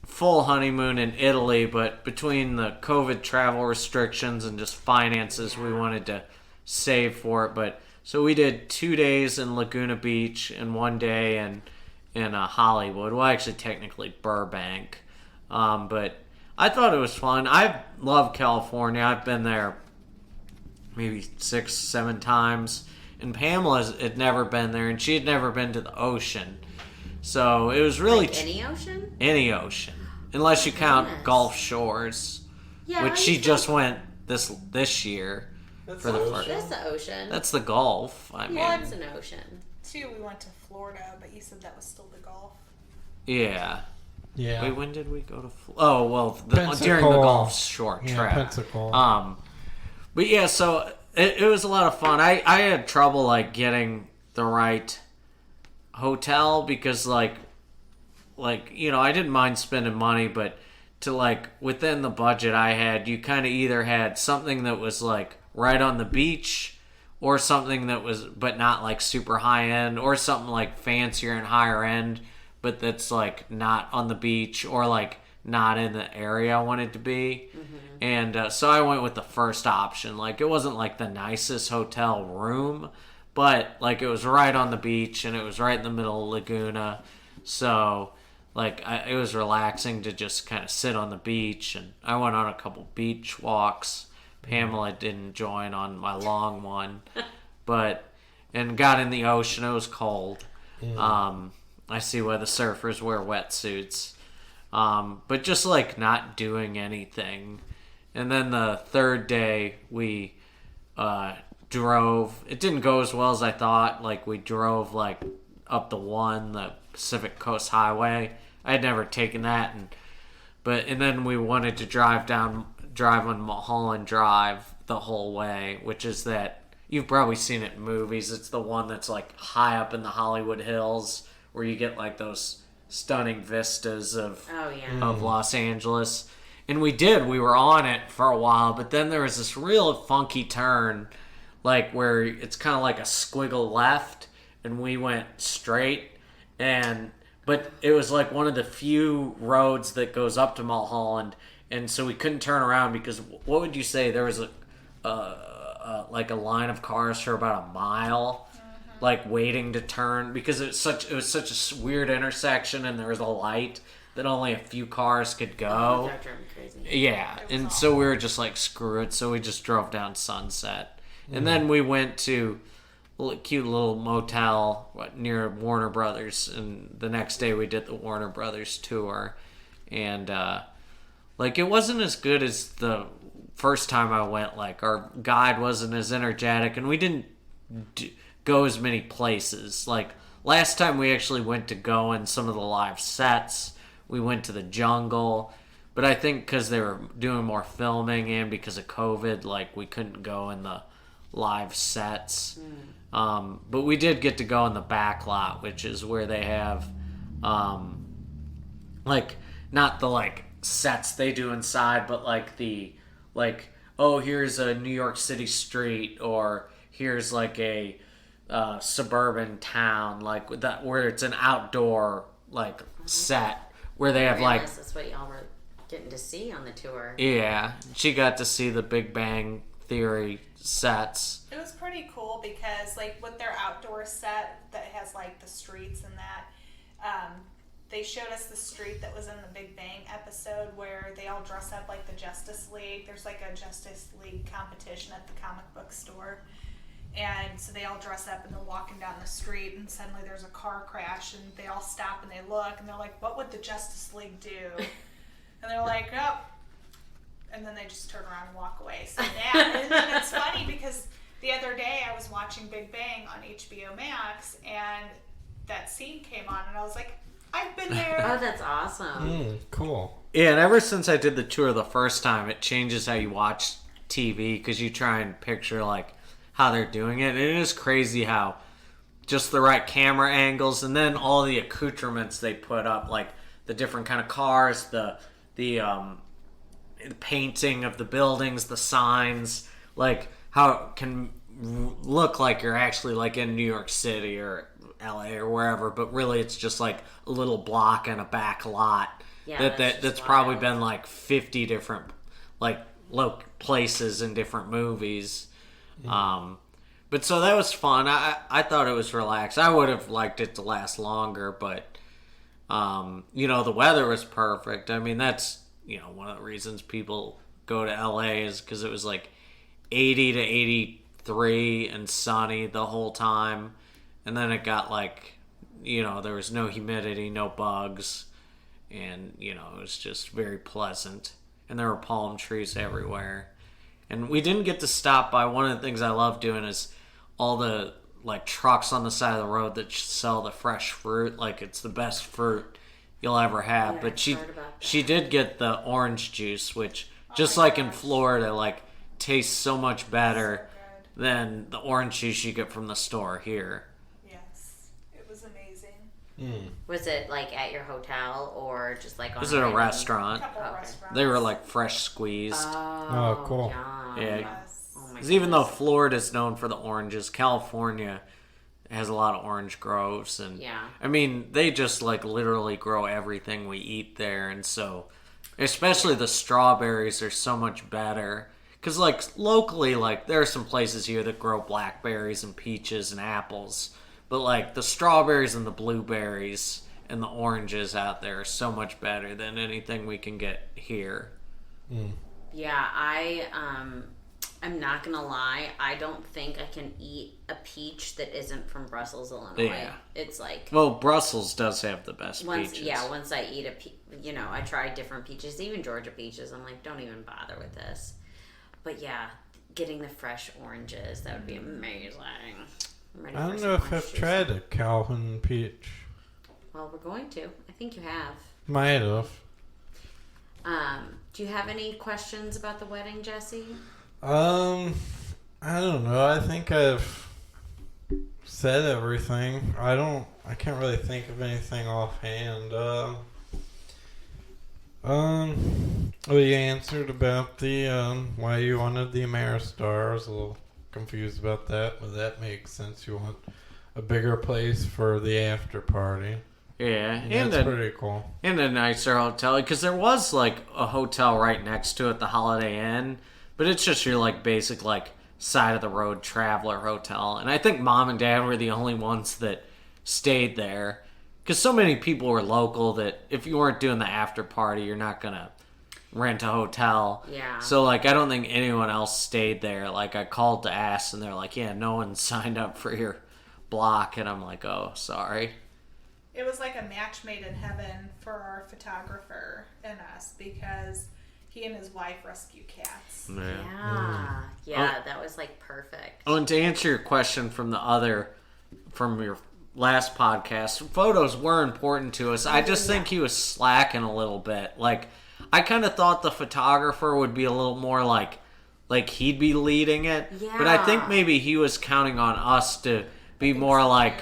full honeymoon in Italy, but between the COVID travel restrictions and just finances, we wanted to save for it. But so we did 2 days in Laguna Beach and 1 day in Hollywood. Well, actually, technically Burbank. But I thought it was fun. I love California. I've been there maybe 6-7 times. And Pamela had never been there, and she had never been to the ocean. So it was really... Like any ocean? Any ocean. Unless you count Goodness. Gulf Shores. Yeah, which she just went this year. That's for the the first. ocean. That's the ocean. That's the Gulf. I mean, Yeah, it's an ocean. Too, we went to Florida, but you said that was still the Gulf. yeah. Yeah. Wait, when did we go to? Oh, well, during the Pensacola. Gulf short Yeah, trip. Pensacola. But yeah, so it was a lot of fun. I had trouble like getting the right hotel because like I didn't mind spending money, but to like within the budget I had, you kind of either had something that was like right on the beach, or something that was but not like super high end, or something like fancier and higher end, but that's like not on the beach or like not in the area I wanted to be. Mm-hmm. And so I went with the first option. Like it wasn't like the nicest hotel room, but like it was right on the beach and it was right in the middle of Laguna. So like it was relaxing to just kind of sit on the beach, and I went on a couple beach walks. Pamela didn't join on my long one, and got in the ocean. It was cold. Yeah. I see why the surfers wear wetsuits. But just like not doing anything. And then the third day we drove. It didn't go as well as I thought. Like we drove like up the Pacific Coast Highway. I had never taken that, and then we wanted to drive on Mulholland Drive the whole way, which is that you've probably seen it in movies. It's the one that's like high up in the Hollywood Hills where you get like those stunning vistas of Los Angeles. And we were on it for a while, but then there was this real funky turn, like where it's kind of like a squiggle left, and we went straight, but it was like one of the few roads that goes up to Mulholland, and so we couldn't turn around because what would you say, there was like a line of cars for about a mile, like waiting to turn, because it was such a weird intersection, and there was a light that only a few cars could go. That drove me crazy. Yeah, and so we were just like, screw it. So we just drove down Sunset. And then we went to a cute little motel near Warner Brothers. And the next day we did the Warner Brothers tour. And like it wasn't as good as the first time I went. Like our guide wasn't as energetic, and we didn't go as many places. Like last time we actually went to go in some of the live sets. We went to the jungle, but I think because they were doing more filming and because of COVID, like we couldn't go in the live sets. But we did get to go in the back lot, which is where they have, like not the like sets they do inside, but like here's a New York City street, or here's like a suburban town, like that, where it's an outdoor like set. Where they have like... That's what y'all were getting to see on the tour. Yeah. She got to see the Big Bang Theory sets. It was pretty cool because like with their outdoor set that has like the streets and that, they showed us the street that was in the Big Bang episode where they all dress up like the Justice League. There's like a Justice League competition at the comic book store. And so they all dress up and they're walking down the street, and suddenly there's a car crash, and they all stop and they look, and they're like, what would the Justice League do? And they're like, oh. And then they just turn around and walk away. So that, and then it's funny because the other day I was watching Big Bang on HBO Max, and that scene came on, and I was like, I've been there. Oh, that's awesome. Cool. Yeah, and ever since I did the tour the first time, it changes how you watch TV because you try and picture like how they're doing it. And it is crazy how just the right camera angles and then all the accoutrements they put up, like the different kind of cars, the painting of the buildings, the signs, like how it can look like you're actually like in New York City or LA or wherever, but really it's just like a little block and a back lot. Yeah, That's probably been like 50 different like places in different movies. But so that was fun. I thought it was relaxed. I would have liked it to last longer, but the weather was perfect. I mean, that's one of the reasons people go to LA is because it was like 80 to 83 and sunny the whole time, and then it got like there was no humidity, no bugs, and it was just very pleasant, and there were palm trees everywhere. And we didn't get to stop by. One of the things I love doing is all the like trucks on the side of the road that sell the fresh fruit. Like it's the best fruit you'll ever have. Yeah, but I've heard about that. she did get the orange juice, which just like in Florida, like tastes so much better than the orange juice you get from the store here. Yes, it was amazing. Was it like at your hotel or just like on This is a restaurant. A couple Okay. restaurants. They were like fresh squeezed. Oh, cool. yum. Yeah. Yes. Oh my Because even though goodness. Florida's known for the oranges, California has a lot of orange groves, and Yeah. I mean they just like literally grow everything we eat there, and so especially the strawberries are so much better. Because like locally, like there are some places here that grow blackberries and peaches and apples, but like the strawberries and the blueberries and the oranges out there are so much better than anything we can get here. Yeah, I'm not gonna lie. I don't think I can eat a peach that isn't from Brussels, Illinois. Yeah. It's like Well, Brussels does have the best once, peaches. yeah. Once I eat I tried different peaches, even Georgia peaches. I'm like, don't even bother with this. But yeah, getting the fresh oranges, that would be amazing. I'm ready I for don't some know if orange I've juice. tried a Calhoun peach. Well, we're going to. I think you have. Might have. Do you have any questions about the wedding, Jesse? I don't know. I think I've said everything. I can't really think of anything offhand. Well, you answered about the why you wanted the Ameristar. I was a little confused about that, but that makes sense. You want a bigger place for the after party. Yeah, And that's pretty cool. and a nicer hotel, because there was like a hotel right next to it, the Holiday Inn, but it's just your like basic like side of the road traveler hotel. And I think Mom and Dad were the only ones that stayed there, because so many people were local that if you weren't doing the after party, you're not gonna rent a hotel. Yeah. So like I don't think anyone else stayed there. Like I called to ask, and they're like, yeah, no one signed up for your block, and I'm like, oh, sorry. It was like a match made in heaven for our photographer and us because he and his wife rescue cats. Yeah, that was like perfect. Oh, and to answer your question from your last podcast, photos were important to us. I just think he was slacking a little bit. Like, I kind of thought the photographer would be a little more like he'd be leading it. Yeah. But I think maybe he was counting on us to be more like,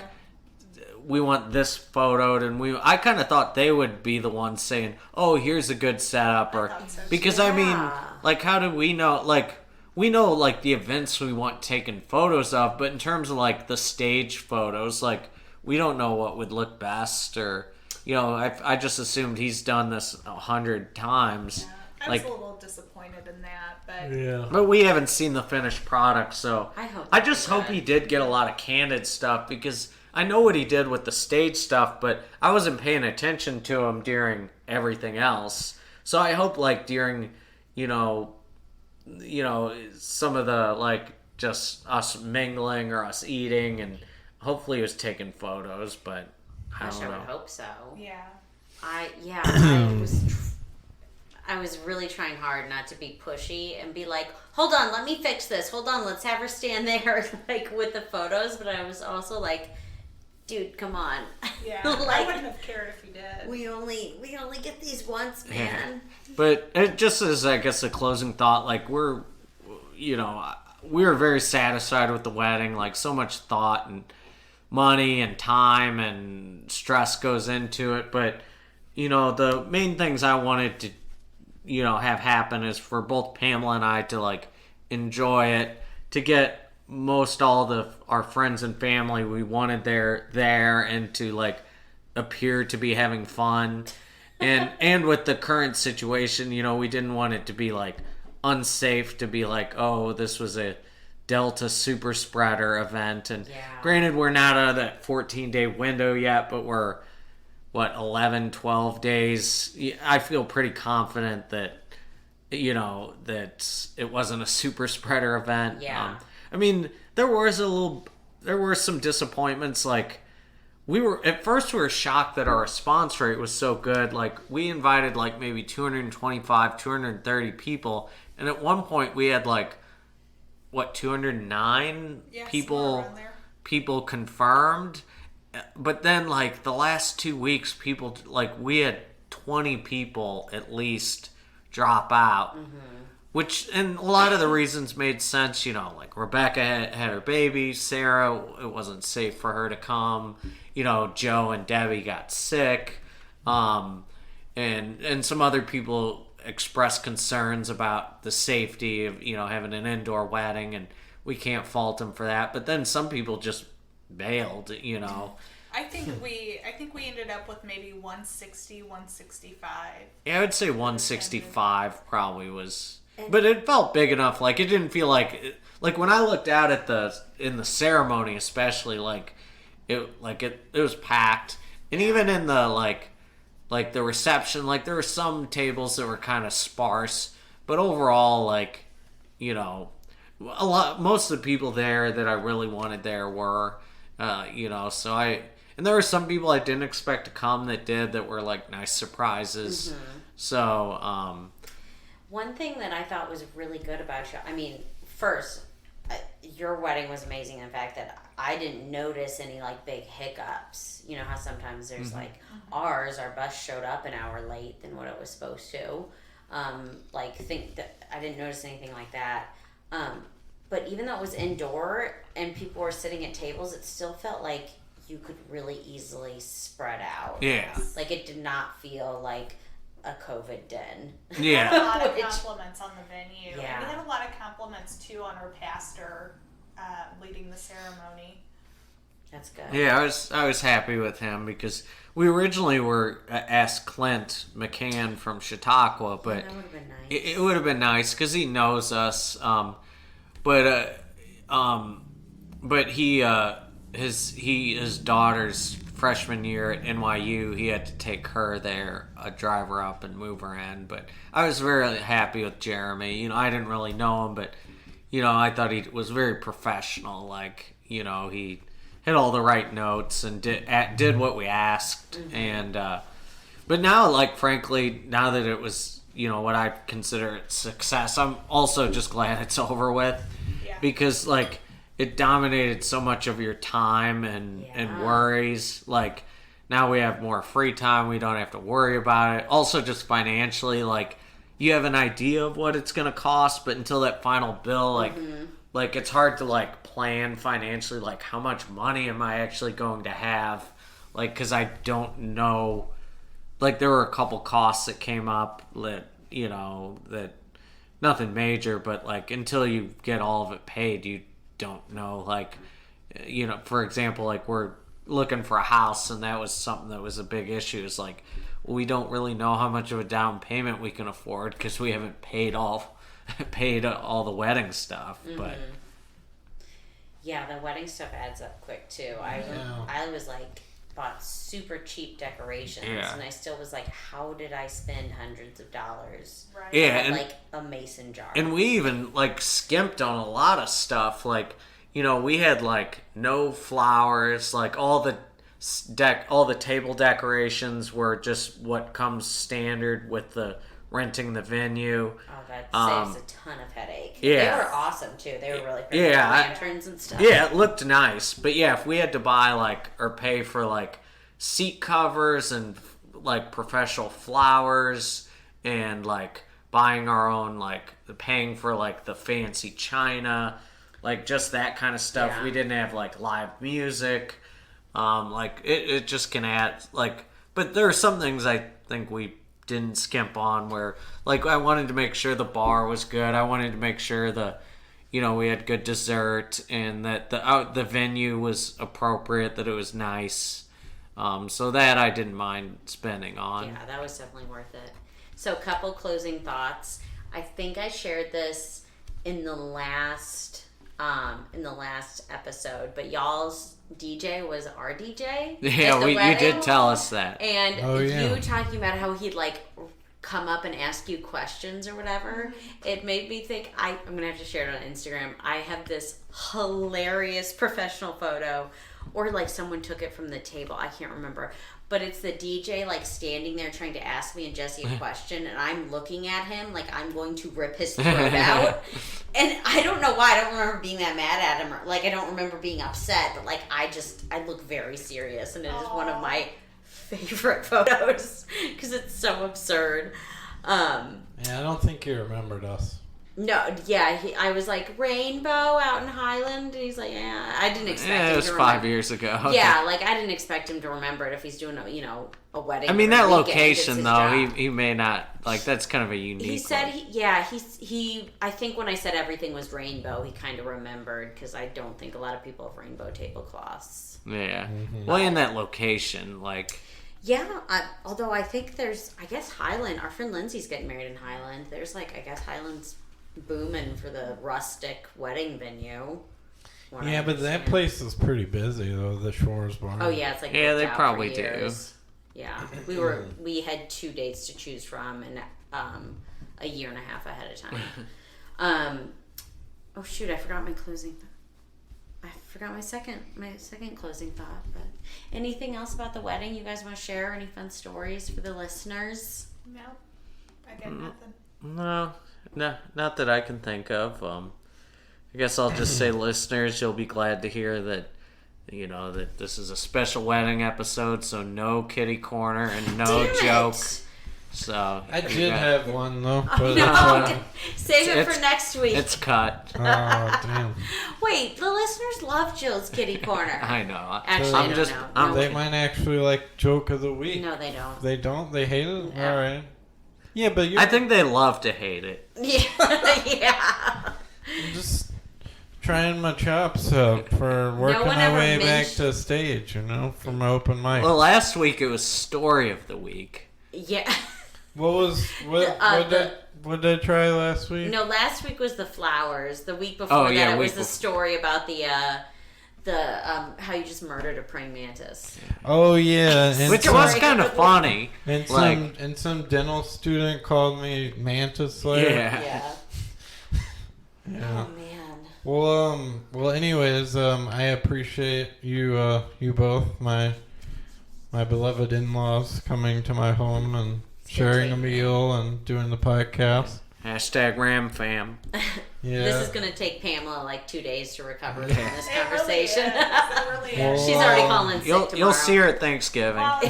we want this photoed, and I kind of thought they would be the ones saying, oh, here's a good setup, or thought so, too. because I mean, Yeah. like, how do we know, like, we know like the events we want taken photos of, but in terms of like the stage photos, like we don't know what would look best, or I just assumed he's done this 100 times. I Like, was a little disappointed in that, but Yeah. but we haven't seen the finished product, so I hope just they're hope good. he did get a lot of candid stuff, because I know what he did with the stage stuff, but I wasn't paying attention to him during everything else. So I hope like during, some of the like just us mingling or us eating, and hopefully he was taking photos, but I Gosh, don't I know. would hope so. yeah. I was really trying hard not to be pushy and be like, hold on, let me fix this. Hold on, let's have her stand there like with the photos. But I was also like, dude, come on. Yeah, I wouldn't have cared if you did. We only get these once, man. But it just as, I guess, a closing thought, like, we were very satisfied with the wedding. Like, so much thought and money and time and stress goes into it. But, the main things I wanted to, have happen is for both Pamela and I to, like, enjoy it, to get all our friends and family we wanted there and to, like, appear to be having fun. And with the current situation, we didn't want it to be, like, unsafe to be like, oh, this was a Delta super spreader event. And granted, we're not out of that 14-day window yet, but we're 11, 12 days. I feel pretty confident that that it wasn't a super spreader event. I mean, there were some disappointments. Like, at first we were shocked that our response rate was so good. Like, we invited like maybe 225, 230 people, and at one point we had like 209 people confirmed. But then, like, the last 2 weeks, people, like, we had 20 people at least drop out. Which, and a lot of the reasons made sense, like Rebecca had her baby, Sarah, it wasn't safe for her to come, Joe and Debbie got sick, and some other people expressed concerns about the safety of, having an indoor wedding, and we can't fault them for that. But then some people just bailed, I think we ended up with maybe 160, 165. Yeah, I would say 165 probably was, but it felt big enough. Like, it didn't feel like when I looked out at in the ceremony, especially, it was packed, and even in the like the reception, like, there were some tables that were kind of sparse, but overall, like, most of the people there that I really wanted there were, and there were some people I didn't expect to come that were, like, nice surprises. So, one thing that I thought was really good about you, I mean, first, your wedding was amazing in the fact that I didn't notice any, like, big hiccups. You know how sometimes there's, like, our bus showed up an hour late than what it was supposed to. Think that I didn't notice anything like that. But even though it was indoor and people were sitting at tables, it still felt like you could really easily spread out. Yeah. Like, it did not feel like a COVID den. Yeah. We had a lot of compliments on the venue. Yeah. And we had a lot of compliments, too, on our pastor leading the ceremony. That's good. Yeah, I was happy with him because we originally were asked Clint McCann from Chautauqua, but that would have been nice. It would have been nice because he knows us. But his daughter's freshman year at NYU, he had to take her there, drive her up and move her in. But I was very happy with Jeremy. I didn't really know him, but I thought he was very professional. Like, he hit all the right notes and did what we asked. And but now, like, frankly, now that it was what I consider a success, I'm also just glad it's over with. Yeah. Because, like, it dominated so much of your time and worries. Like, now we have more free time. We don't have to worry about it. Also, just financially, like, you have an idea of what it's going to cost, but until that final bill, like, it's hard to, like, plan financially, like, how much money am I actually going to have? Like, because I don't know. Like, there were a couple costs that came up that, that nothing major, but, like, until you get all of it paid, you don't know. Like, for example, like, we're looking for a house, and that was something that was a big issue. It's like, we don't really know how much of a down payment we can afford because we haven't paid all the wedding stuff. But yeah, the wedding stuff adds up quick too. I was like, bought super cheap decorations, and I still was like, how did I spend hundreds of dollars on like a mason jar? And we even, like, skimped on a lot of stuff. Like, we had, like, no flowers. Like, all the table decorations were just what comes standard with the renting the venue. Oh, that saves a ton of headache. Yeah. They were awesome too. They were really pretty. Yeah, Lanterns and stuff. Yeah, it looked nice. But yeah, if we had to buy like or pay for like seat covers and like professional flowers and like buying our own like paying for like the fancy china, like just that kind of stuff. Yeah. We didn't have like live music. Like it just can add like, but there are some things I think we didn't skimp on where like I wanted to make sure the bar was good. I wanted to make sure we had good dessert and that the venue was appropriate, that it was nice. So that I didn't mind spending on. Yeah, that was definitely worth it. So, couple closing thoughts. I think I shared this in the last episode, but y'all's DJ was our DJ. Yeah, you did tell us that. And yeah. you talking about how he'd like come up and ask you questions or whatever, it made me think I'm gonna have to share it on Instagram. I have this hilarious professional photo, or like someone took it from the table, I can't remember, but it's the DJ like standing there trying to ask me and Jesse a question, and I'm looking at him like I'm going to rip his throat out. And I don't know why, I don't remember being that mad at him, or like I don't remember being upset, but like I look very serious, and it is one of my favorite photos because it's so absurd. Yeah, I don't think he remembered us. No, yeah, I was like, rainbow out in Highland, and he's like, yeah, I didn't expect him to it was remember. 5 years ago. Yeah, like I didn't expect him to remember it if he's doing a wedding. I mean, or a that weekend. It's location his though, job. he may not like. That's kind of a unique. He said, one. I think when I said everything was rainbow, he kind of remembered, because I don't think a lot of people have rainbow tablecloths. Yeah. Well, in that location, like. Yeah, although I think I guess Highland, our friend Lindsay's getting married in Highland. There's like, I guess Highland's booming for the rustic wedding venue. Yeah, but that place is pretty busy though. The Shores Bar. Oh yeah, it's like Yeah, booked they out probably for do. years. Yeah, we had 2 dates to choose from, and a year and a half ahead of time. Oh shoot, I forgot my closing. I forgot my second closing thought. But anything else about the wedding you guys want to share? Any fun stories for the listeners? No, I got nothing. No, not that I can think of. I guess I'll just say, listeners, you'll be glad to hear that, that this is a special wedding episode, so no kitty corner and no Damn joke. it. I did have one though, but No, save it for next week. It's cut. oh damn! Wait, the listeners love Jill's kitty corner. I know. Actually, I'm I just- don't I'm- know. They might actually like joke of the week. No, they don't. They don't. They hate it. No. All right. Yeah, but I think they love to hate it. Yeah. I'm just trying my chops out for working one my ever way back mentioned- to stage. From my open mic. Well, last week it was story of the week. Yeah. What did I try last week? No, last week was the flowers. The week before that, it was the story about the how you just murdered a praying mantis. Oh yeah, and Which some, was kind of funny. and like- some dental student called me Mantis Slayer. Yeah. Yeah. Oh man. Well, anyways, I appreciate you both, my beloved in-laws, coming to my home and sharing a meal and doing the podcast. Hashtag RamFam. Yeah. This is gonna take Pamela like 2 days to recover from this It really conversation. is. It really is. She's already calling sick tomorrow. You'll see her at Thanksgiving. Well,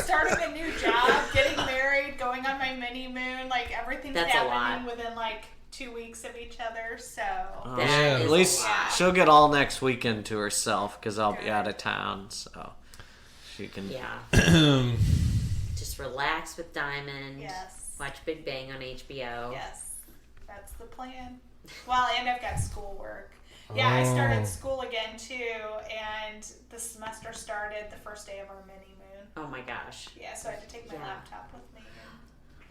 starting a new job, getting married, going on my mini moon, like everything's That's a happening lot. within like 2 weeks of each other. So Oh, That Yeah. is at a least lot. she'll get all next weekend to herself because I'll be out of town, so she can. Yeah. Just relax with Diamond. yes, Watch Big Bang on HBO. yes, that's the plan. Well, and I've got schoolwork. Yeah, I Oh. started school again too, and the semester started the first day of our mini moon. Oh my gosh. Yeah, so I had to take my Yeah. laptop with me.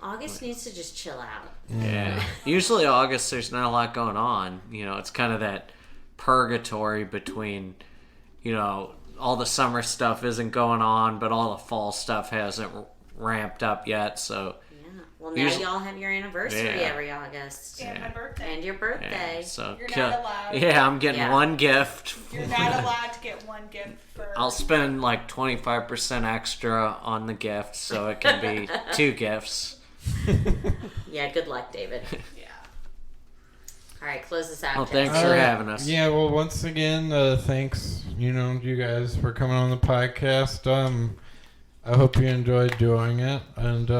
August needs to just chill out. Yeah. Usually August, there's not a lot going on. It's kind of that purgatory between, all the summer stuff isn't going on, but all the fall stuff hasn't ramped up yet. So Yeah. Well, now y'all have your anniversary every August. And my birthday. And your birthday. Yeah, so You're not allowed. Yeah, I'm getting one gift. You're not allowed to get one gift for... I'll spend like 25% extra on the gift, so it can be 2 gifts. Yeah, good luck, David. Yeah. All right, close this out. Well, thanks for having us. Yeah, well, once again, thanks, you guys for coming on the podcast. I hope you enjoyed doing it. And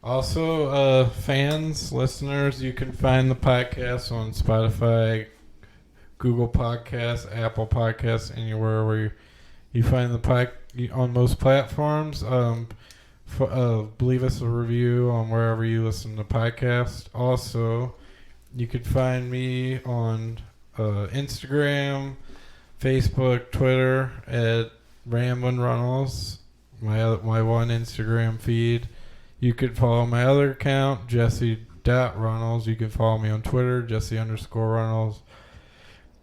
also, fans, listeners, you can find the podcast on Spotify, Google Podcasts, Apple Podcasts, anywhere where you find the on most platforms. Leave us a review on wherever you listen to podcasts. Also, you could find me on Instagram, Facebook, Twitter at Ramblin' Runnels, my one Instagram feed. You could follow my other account, Jesse.Runnels. You can follow me on Twitter, Jesse_Runnels.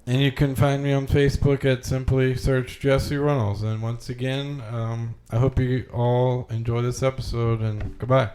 And you can find me on Facebook at simply search Jesse Runnels. And once again, I hope you all enjoy this episode, and goodbye.